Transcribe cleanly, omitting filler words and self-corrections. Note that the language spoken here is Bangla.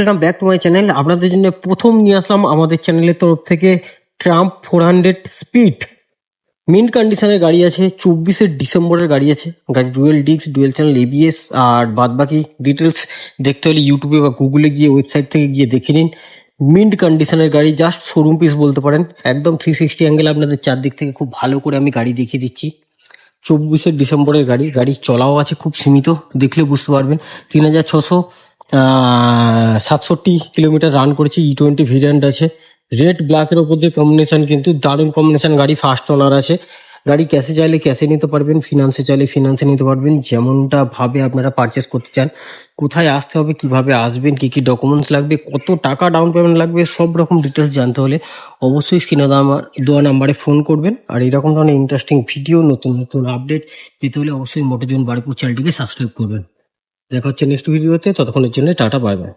Welcome back to my channel. আপনাদের জন্য প্রথম নিয়ে আসলাম আমাদের চ্যানেলের তরফ থেকে ট্রাম্প 400 স্পিড মিন্ট কন্ডিশনের গাড়ি আছে। 24 ডিসেম্বরের গাড়ি আছে। গাড়ি dual disc, dual channel ABS, আর বাদ বাকি ডিটেলস দেখতে হলে ইউটিউবে বা গুগলে গিয়ে ওয়েবসাইট থেকে গিয়ে দেখে নিন। মিন্ট কন্ডিশনের গাড়ি, জাস্ট শোরুম পিস বলতে পারেন। একদম 360 অ্যাঙ্গেল আপনাদের চারদিক থেকে খুব ভালো করে আমি গাড়ি দেখিয়ে দিচ্ছি। 24 ডিসেম্বরের গাড়ি। গাড়ি চলাও আছে খুব সীমিত, দেখলে বুঝতে পারবেন। 3667 কিলোমিটার রান করেছে। E20 ভেরিয়েন্ট আছে। রেড ব্ল্যাকের ওপর দিয়ে কম্বিনেশন, কিন্তু দারুণ কম্বিনেশন। গাড়ি ফার্স্ট ওনার আছে। গাড়ি ক্যাশে চাইলে ক্যাশে নিতে পারবেন, ফিনান্সে চাইলে ফিনান্সে নিতে পারবেন, যেমনটা ভাবে আপনারা পারচেস করতে চান। কোথায় আসতে হবে, কিভাবে আসবেন, কি কি ডকুমেন্টস লাগবে, কত টাকা ডাউন পেমেন্ট লাগবে, সব রকম ডিটেলস জানতে হলে অবশ্যই স্ক্রিনে দেওয়া নাম্বারে ফোন করবেন। আর এরকম ধরনের ইন্টারেস্টিং ভিডিও, নতুন নতুন আপডেট পেতে হলে অবশ্যই মোটরজন বারুইপুর চ্যানেলটিকে সাবস্ক্রাইব করবেন। দেখা হচ্ছে নেক্সট ভিডিওতে। ততক্ষণের জন্য টাটা, বাই বাই।